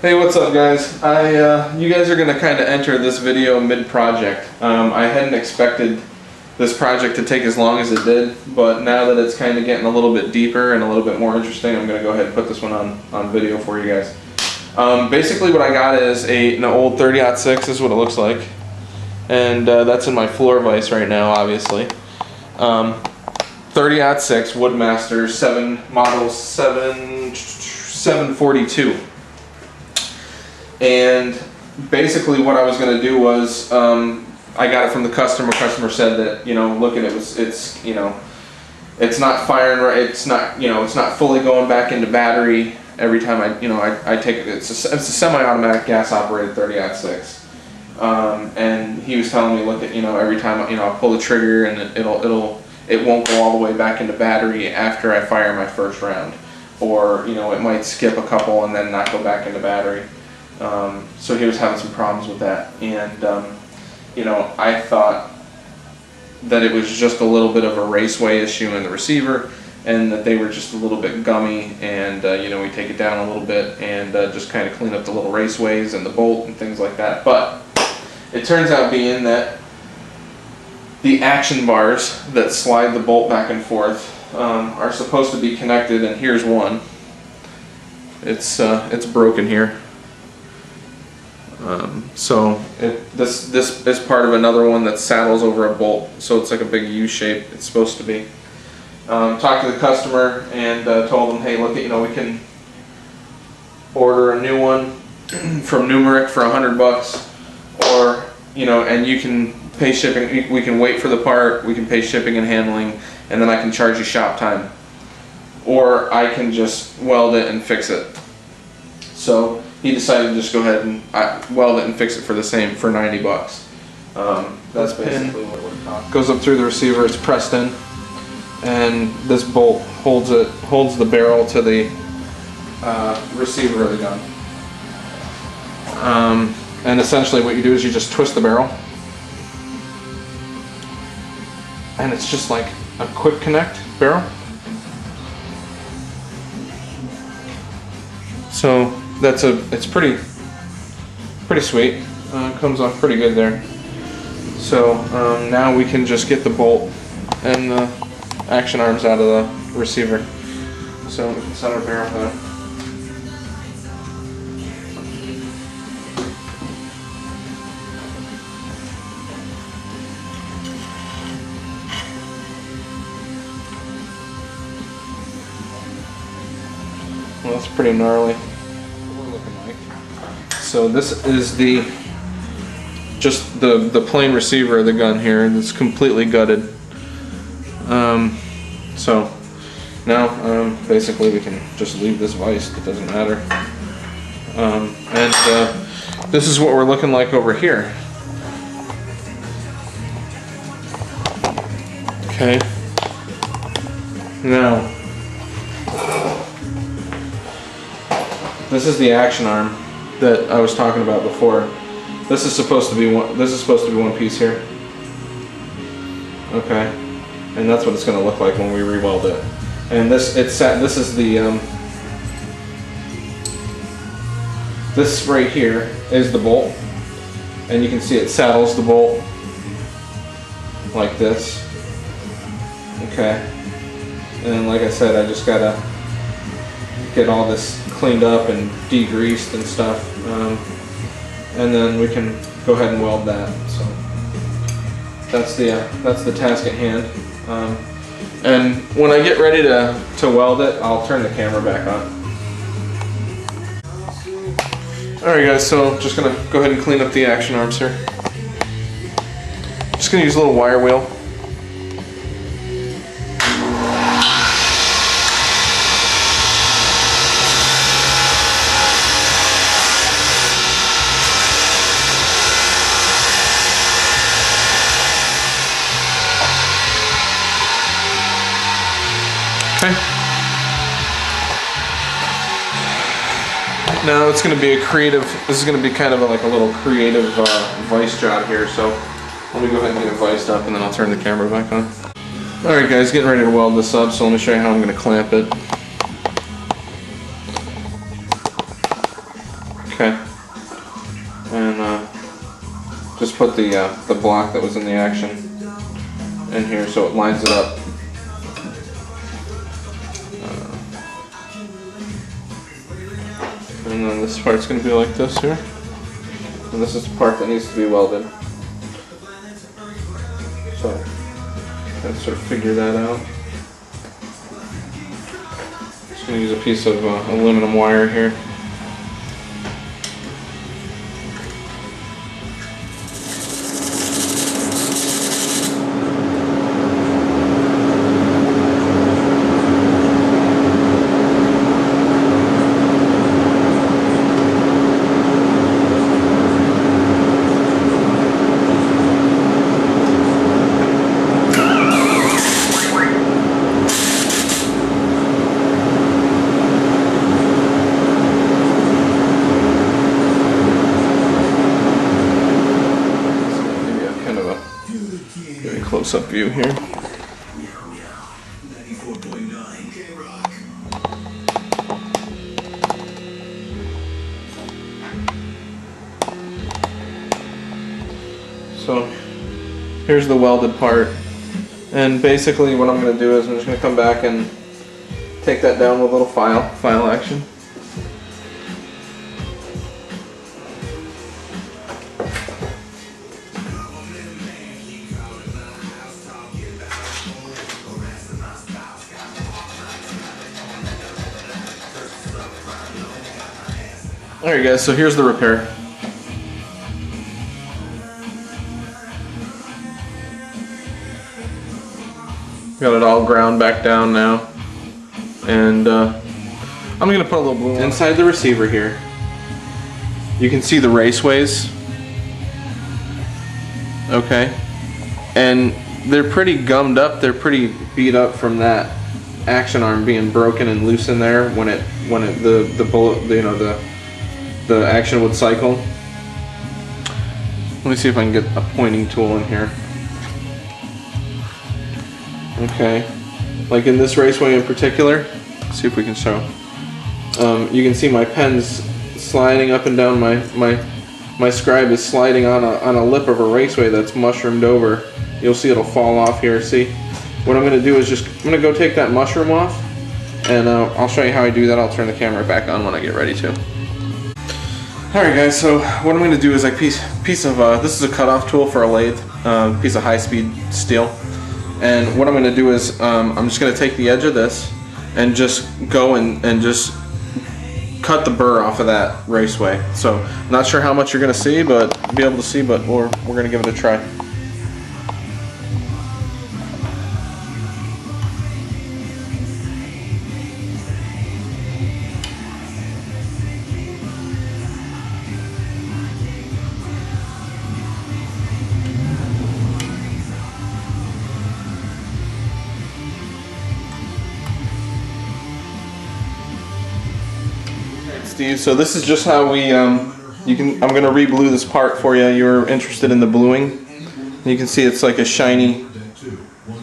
Hey, what's up guys? You guys are gonna kind of enter this video mid-project. I hadn't expected this project to take as long as it did, but now that it's kind of getting a little bit deeper and a little bit more interesting, I'm gonna go ahead and put this one on video for you guys. Basically what I got is an old 30-06 is what it looks like. And that's in my floor vise right now, obviously. 30-06 Woodsmaster model 742. And basically what I was going to do was, I got it from the customer. Customer said that, look at it, it's not firing right, it's not fully going back into battery every time I take it. It's a semi-automatic gas operated 30-06. And he was telling me, look at, every time I'll pull the trigger and it won't go all the way back into battery after I fire my first round, or it might skip a couple and then not go back into battery. So he was having some problems with that, and I thought that it was just a little bit of a raceway issue in the receiver, and that they were just a little bit gummy, and we take it down a little bit and just kind of clean up the little raceways and the bolt and things like that. But it turns out being that the action bars that slide the bolt back and forth are supposed to be connected, and here's one. It's broken here. So this is part of another one that saddles over a bolt, so it's like a big U shape. It's supposed to be. Talked to the customer and told them, hey, look, we can order a new one from Numeric for $100, or and you can pay shipping. We can wait for the part. We can pay shipping and handling, and then I can charge you shop time, or I can just weld it and fix it. So he decided to just go ahead and weld it and fix it for the same, for $90. That's basically what we're talking. Goes up through the receiver. It's pressed in, and this bolt holds the barrel to the receiver of the gun. And essentially what you do is you just twist the barrel, and it's just like a quick connect barrel. So it's pretty sweet. Comes off pretty good there. So now we can just get the bolt and the action arms out of the receiver. So we can set our barrel there. Well, that's pretty gnarly. What we're looking like. So this is just the plain receiver of the gun here. It's completely gutted. So now basically we can just leave this vise. It doesn't matter. And this is what we're looking like over here. Okay. Now, this is the action arm that I was talking about before. This is supposed to be one. This is supposed to be one piece here. Okay, and that's what it's going to look like when we re-weld it. And this is the this right here is the bolt, and you can see it saddles the bolt like this. Okay, and like I said, I just gotta get all this cleaned up and degreased and stuff, and then we can go ahead and weld that. So that's the task at hand. And when I get ready to weld it, I'll turn the camera back on. Alright guys, so just gonna go ahead and clean up the action arms here. Just gonna use a little wire wheel. Now it's going to be a creative, this is going to be kind of like a little creative vise job here, so let me go ahead and get it viced up and then I'll turn the camera back on. Alright guys, getting ready to weld this up, so let me show you how I'm going to clamp it. Okay. And just put the block that was in the action in here so it lines it up. And then this part's going to be like this here. And this is the part that needs to be welded. So, gotta sort of figure that out. Just going to use a piece of aluminum wire here. Close-up view here. So here's the welded part, and basically what I'm going to do is I'm just going to come back and take that down with a little file action. Alright guys, so here's the repair. Got it all ground back down now. And I'm going to put a little blue inside the receiver here. You can see the raceways. Okay. And they're pretty gummed up, they're pretty beat up from that action arm being broken and loose in there when the bullet, you know, the action would cycle. Let me see if I can get a pointing tool in here. Okay, like in this raceway in particular, let's see if we can show. You can see my pen's sliding up and down. My scribe is sliding on a lip of a raceway that's mushroomed over. You'll see it'll fall off here. See, what I'm going to do is I'm going to go take that mushroom off, and I'll show you how I do that. I'll turn the camera back on when I get ready to. Alright guys, so what I'm going to do is like piece of this is a cutoff tool for a lathe, piece of high-speed steel, and what I'm going to do is I'm just going to take the edge of this and just go and just cut the burr off of that raceway. So I'm not sure how much you're going to see, but be able to see, but we're going to give it a try. Steve, so this is just how we I'm going to re-blue this part for you. You were interested in the bluing. You can see it's like a shiny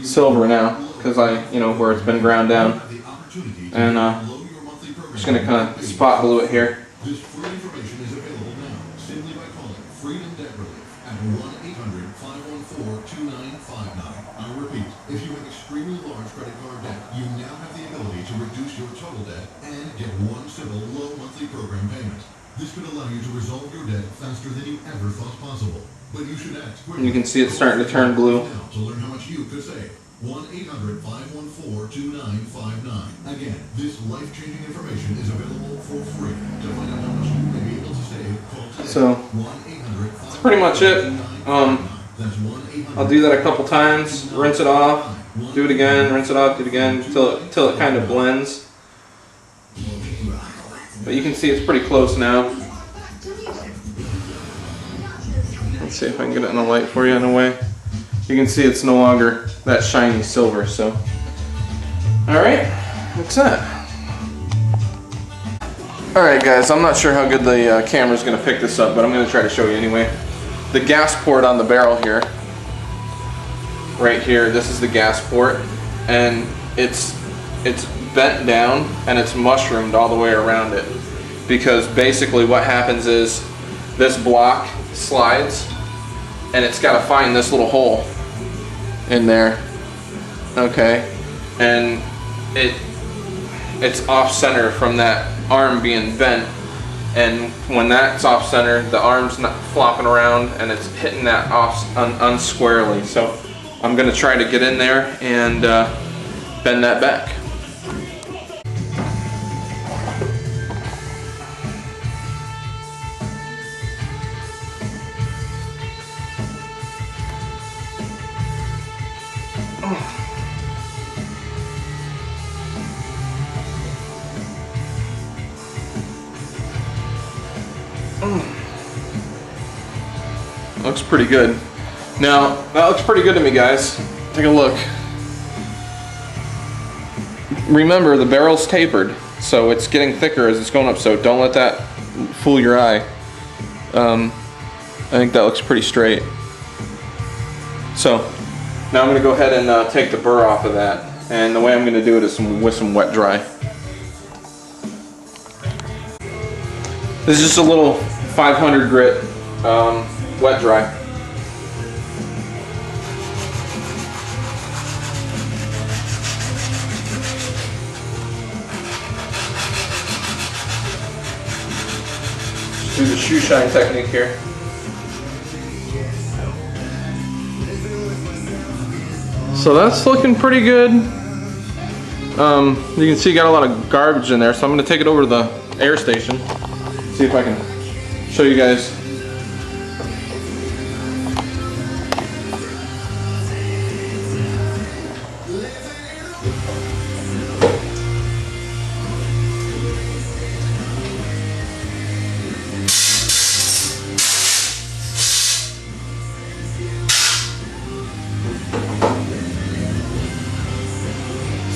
silver now because where it's been ground down, and I'm just going to kind of spot blue it here. This free information is available now simply by calling Freedom Debt Relief at 1-800-514-2959. I repeat, if you have extremely large credit card debt, you now have the ability to reduce your total debt and get one simple low monthly program payment. This could allow you to resolve your debt faster than you ever thought possible. But you should act quickly. You can see it's starting to turn blue. Now to learn how much you could save. 1-800-514-2959. Again, this life-changing information is available for free. To find out how much you may be able to save, call today. So that's pretty much it. I'll do that a couple times, rinse it off, do it again, rinse it off, do it again, till it kind of blends. But you can see it's pretty close now. Let's see if I can get it in the light for you in a way. You can see it's no longer that shiny silver, so. Alright, that's it. Alright guys, I'm not sure how good the camera's going to pick this up, but I'm going to try to show you anyway. The gas port on the barrel here, right here, this is the gas port, and it's bent down and it's mushroomed all the way around it. because basically what happens is this block slides and it's got to find this little hole in there, okay, and it's off center from that arm being bent, and when that's off center, the arm's not flopping around and it's hitting that off unsquarely. So I'm gonna try to get in there and bend that back. Looks pretty good. Now, that looks pretty good to me, guys. Take a look. Remember, the barrel's tapered, so it's getting thicker as it's going up, so don't let that fool your eye. I think that looks pretty straight. So, now I'm going to go ahead and take the burr off of that, and the way I'm going to do it is with some wet dry. This is just a little 500 grit wet dry. Just do the shoe shine technique here. So that's looking pretty good. You can see got a lot of garbage in there, so I'm going to take it over to the air station. See if I can show you guys.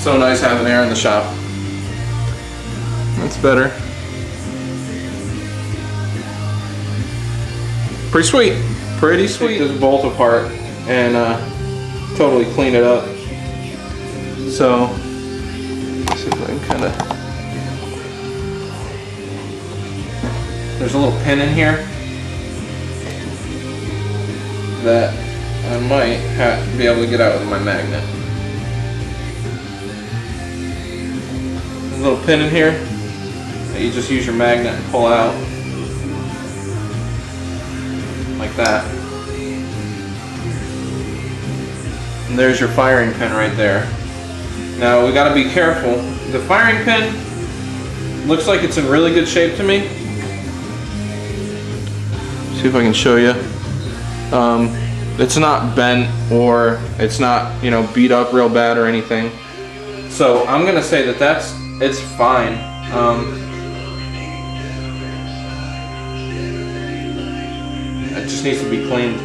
So nice having air in the shop. That's better. Pretty sweet. Pretty sweet. Take this bolt apart and totally clean it up. So, let's see if I can kind of. There's a little pin in here that I might be able to get out with my magnet. There's a little pin in here that you just use your magnet and pull out. Like that. And there's your firing pin right there. Now we got to be careful. The firing pin looks like it's in really good shape to me. See if I can show you. It's not bent or it's not, you know, beat up real bad or anything. So I'm gonna say that it's fine. It just needs to be cleaned.